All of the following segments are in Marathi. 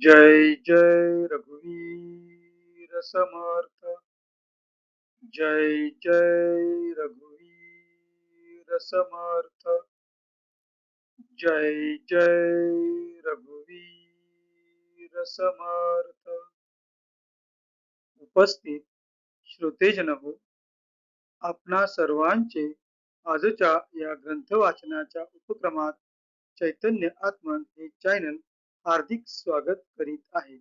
जय जय रघुवीर समर्थ। जय जय रघुवीर समर्थ। जय जय रघुवीर समर्थ। उपस्थित श्रोतेजन हो, आपणा सर्वांचे आजच्या या ग्रंथ वाचनाच्या उपक्रमात चैतन्य आत्मन हे चॅनल हार्दिक स्वागत करीत आहे।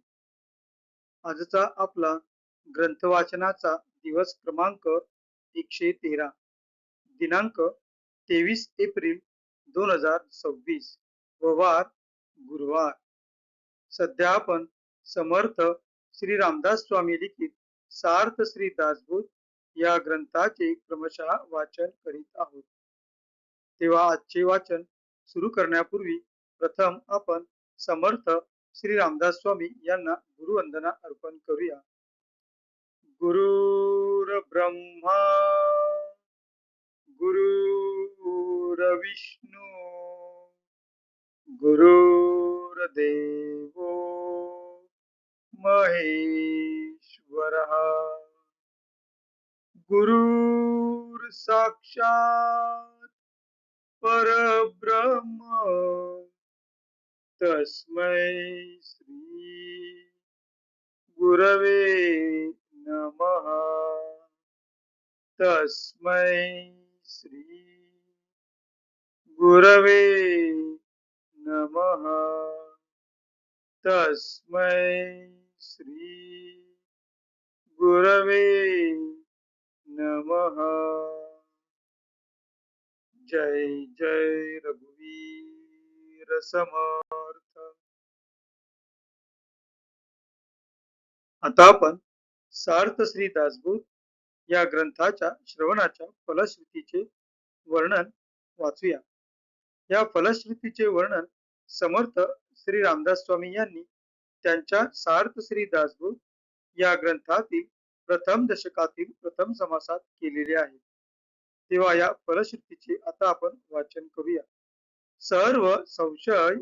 आजचा आपला ग्रंथ वाचनाचा दिवस क्रमांक 113, दिनांक 23 एप्रिल 2026 व वार गुरुवार। सध्या आपण समर्थ श्री रामदास स्वामी लिखित सार्थ श्री दासबोध या ग्रंथाचे क्रमशः वाचन करीत आहोत। तेव्हा आजचे वाचन सुरू करण्यापूर्वी प्रथम आपण समर्थ श्री रामदास स्वामी यांना गुरुवंदना अर्पण करूया। गुरुर ब्रह्मा गुरुर्विष्णू गुरुर्देवो महेश्वरः गुरुर साक्षात परब्रह्म तस्मै श्री गुरवे नमः। तस्मै श्री गुरवे नमः। तस्मै श्री गुरवे नमः। जय जय रघुवीर समर्थ। आता आपण सार्थ श्री दासबोध या ग्रंथाच्या श्रवणाच्या फलश्रुतीचे वर्णन वाचूया। या फलश्रुतीचे वर्णन समर्थ श्री रामदास स्वामी यांनी त्यांच्या सार्थ श्री दासबोध या ग्रंथातील प्रथम दशकातील प्रथम समासात केलेले आहे। तेव्हा या फलश्रुतीचे आता आपण वाचन करूया। सर्व संशय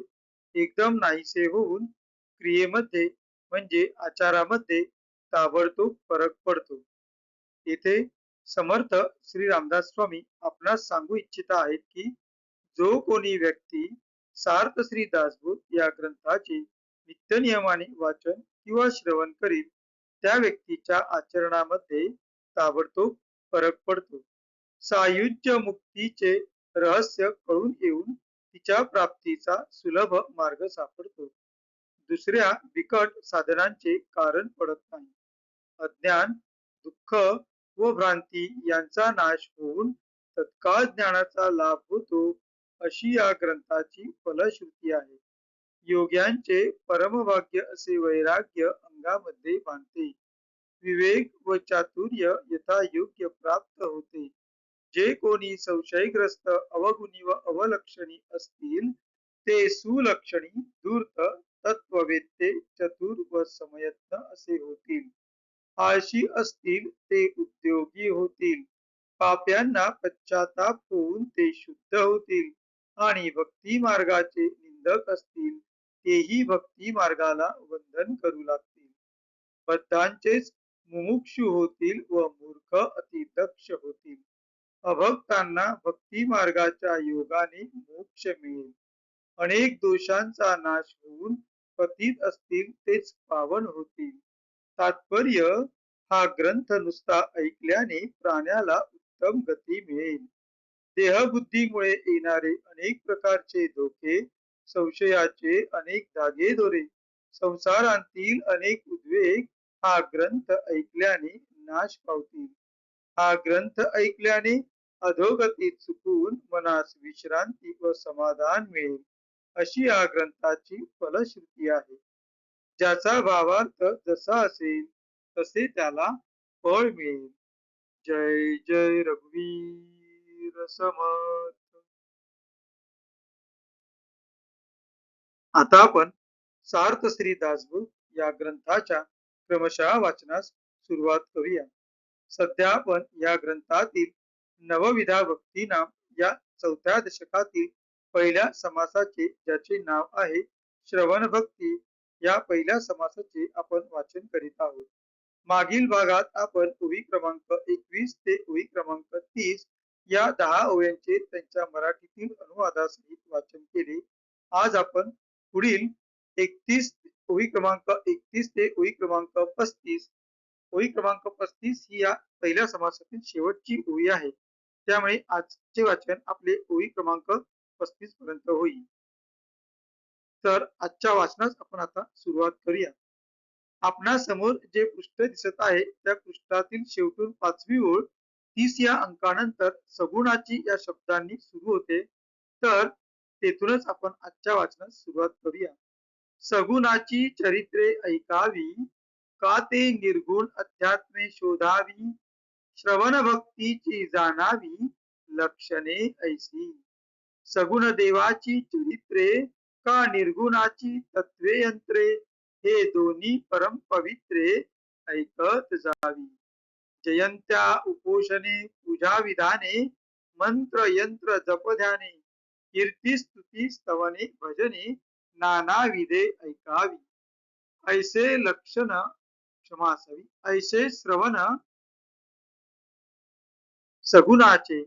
एकदम नाहीसे होऊन क्रियेमध्ये म्हणजे आचारामध्ये ताबडतोब फरक पडतो। येथे समर्थ श्री रामदास स्वामी आपणास सांगू इच्छित आहेत की जो कोणी व्यक्ती सार्थ श्री दासबोध या ग्रंथाचे नित्य नियमाने वाचन किंवा श्रवण करील त्या व्यक्तीच्या आचरणामध्ये ताबडतोब फरक पडतो। सायुज्य मुक्तीचे रहस्य कळून येऊन तिच्या प्राप्तीचा सुलभ मार्ग सापडतो। दुसऱ्या बिकट साधनांचे कारण पडत नाही। अज्ञान, दुःख व भ्रांती यांचा नाश होऊन तत्काळ ज्ञानाचा लाभ होतो, अशी या ग्रंथाची फलश्रुती आहे। योग्यांचे परमभाग्य असे वैराग्य अंगामध्ये बांधते। विवेक व चातुर्य यथायोग्य प्राप्त होते। जे कोणी संशयग्रस्त अवगुणी व अवलक्षणी असतील ते सुलक्षणी धूर्त तत्ववेत्ते चतुर व समयत्न असे होतील। आळशी असतील ते उद्योगी होतील। पाप्यांना पश्चाताप होऊन ते शुद्ध होतील आणि भक्ती मार्गाचे निंदक असतील तेही भक्ती मार्गाला वंदन करू लागतील। बद्धांचेच मुमुक्षु होतील व मूर्ख अतिदक्ष होतील। अभक्तांना भक्ती मार्गाच्या योगाने मोक्ष मिळेल। अनेक दोषांचा नाश होऊन पतित असतील तेच पावन होतील। तात्पर्य, हा ग्रंथ नुसता ऐकल्याने प्राण्याला उत्तम गती मिळेल। देहबुद्धीमुळे येणारे अनेक प्रकारचे धोके, संशयाचे अनेक धागेदोरे, संसारांतील अनेक उद्वेग हा ग्रंथ ऐकल्याने नाश पावतील। हा ग्रंथ ऐकल्याने अधोगती चुकून मनास विश्रांती व समाधान मिळेल, अशी या ग्रंथाची फलश्रुती आहे। ज्याचा भावार्थ जसा असेल तसे त्याला फळ मिळेल। जय जय रघुवीर समर्थ। आता आपण सार्थ श्री दासबोध या ग्रंथाच्या क्रमशः वाचनास सुरुवात करूया। सध्या आपण या ग्रंथातील नवविधा भक्ती नाम या चौथ्या दशकातील पहिल्या समासाचे ज्याचे नाव आहे श्रवण भक्ती या पहिल्या समासाचे आपण वाचन करीत आहोत. मागील भागात आपण ओवी क्रमांक 21 ते ओवी क्रमांक 30 या 10 ओव्यांचे त्यांच्या मराठीतील अनुवादासहित वाचन केले. आज आपण पुढील 31 ओवी क्रमांक 31 ते ओवी क्रमांक 35 ओवी क्रमांक 35 ही या पहिल्या समासातील शेवटची ओवी आहे. त्यामुळे आजचे वाचन आपले ओवी क्रमांक 35 पर्यंत होईल. तर आजच्या वाचनास आपण आता सुरुवात करूया. आपणा समोर जे पृष्ठ दिसत आहे त्या पृष्ठातील शेवटून 5वी ओळ 30 या अंकानंतर सगुणाची या शब्दांनी सुरू होते. तर तेथूनच आपण आजच्या वाचनास सुरुवात करूया. सगुणाची चरित्रे ऐकावी, का ते निर्गुण अध्यात्मे शोधावी, श्रवण भक्तीची जाणावी, लक्षणे ऐसी. सगुण देवाची चरित्रे, का निर्गुणाची तत्वे यंत्रे, हे दोन्ही परम पवित्रे ऐकत जावी. जयंत्या उपोषणे पूजा विधाने, मंत्र यंत्र जप ध्याने, कीर्ती स्तुती स्तवने भजने, नाना विधे ऐकावी. ऐसे लक्षण क्षमा असावी, ऐसे श्रवण सगुणाचे,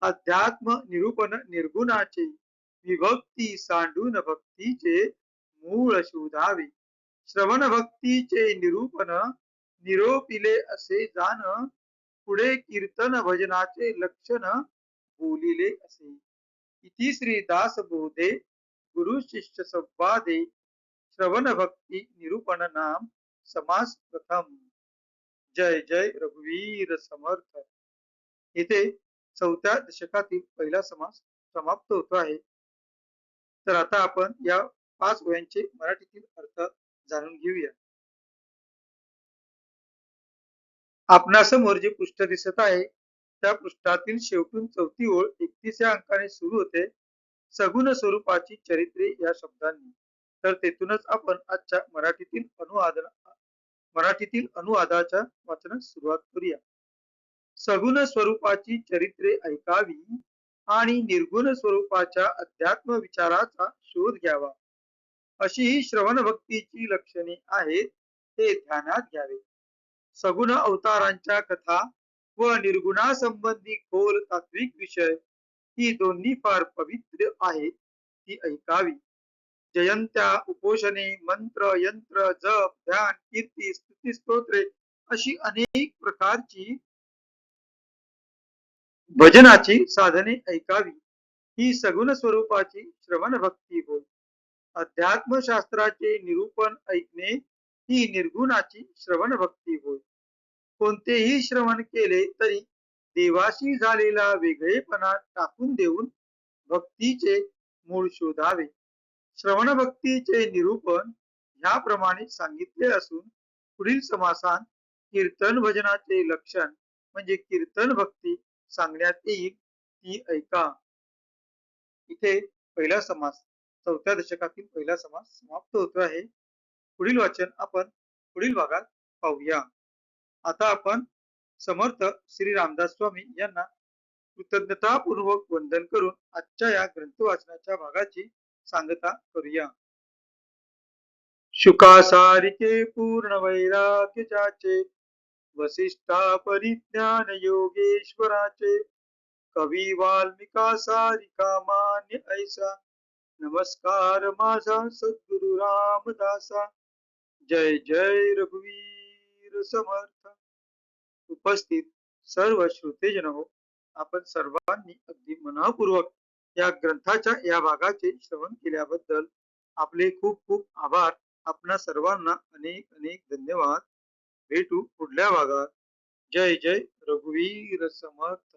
अध्यात्म निरूपण निर्गुणाचे, विभक्ती सांडून भक्तीचे मूळ शोधावे. श्रवण भक्तीचे निरूपण निरोपिले असे जाण, पुढे कीर्तन भजनाचे लक्षण बोलिले असे. इति श्री दास बोधे गुरु शिष्य संवादे श्रवण भक्ती निरूपण नाम समास प्रथम. जय जय रघुवीर समर्थ. इथे 4थ्या दशकातील पहिला समास समाप्त होतो आहे. तर आता आपण या 5 ओव्यांचे मराठीतील अर्थ जाणून घेऊया. आपणासमोर जे पृष्ठ दिसत आहे त्या पृष्ठातील शेवटून 4थी ओळ 31 या अंकाने सुरू होते. सगुण स्वरूपाची चरित्रे या शब्दांनी. तर तेथूनच आपण आजच्या मराठीतील अनुवादाच्या वाचनास सुरुवात करूया. सगुण स्वरूपाची चरित्रे ऐकावी आणि निर्गुण स्वरूपाच्या अध्यात्म विचाराचा शोध घ्यावा, अशी ही श्रवण भक्तीची लक्षणे आहेत, ते ध्यानात घ्यावे. सगुण अवतारांच्या कथा व निर्गुणासंबंधी खोल तात्विक विषय ही दोन्ही फार पवित्र आहेत, ती ऐकावी. जयंत्या उपोषणे मंत्र यंत्र जप ध्यान कीर्ती स्तुती स्तोत्रे अशी अनेक प्रकारची भजनाची साधने ऐकावी. ही सगुण स्वरूपाची श्रवण भक्ती होय. अध्यात्मशास्त्राचे निरूपण ऐकणे ही निर्गुणाची श्रवण भक्ती होय. कोणतेही श्रवण केले तरी देवाशी झालेला वेगळेपणा टाकून देऊन भक्तीचे मूळ शोधावे. श्रवण भक्तीचे निरूपण ह्याप्रमाणे सांगितले असून पुढील समासात कीर्तन भजनाचे लक्षण म्हणजे कीर्तन भक्ती सांगण्यात येईल, ती ऐका. इथे पहिला समास 4थ्या दशकातील पहिला समास समाप्त होतो आहे. पुढील वाचन आपण पुढील भागात पाहूया. आता आपण समर्थ श्री रामदास स्वामी यांना कृतज्ञतापूर्वक वंदन करून आजच्या या ग्रंथ वाचनाच्या भागाची सांगता करूया. शुकासारिके पूर्ण वैराग्य ज्याचे, वसिष्ठा परिज्ञान योगेश्वराचे, कवी वाल्मिका सारिका मान्य ऐसा, नमस्कार माझा सद्गुरु रामदासा. जय जय रघुवीर समर्थ. उपस्थित सर्व श्रोतेजन हो, आपण सर्वांनी अगदी मनःपूर्वक या ग्रंथाच्या या भागाचे श्रवण केल्याबद्दल आपले खूप खूप आभार. आपणा सर्वांना अनेक अनेक धन्यवाद. भेटू पुढल्या भागात. जय जय रघुवीर समर्थ.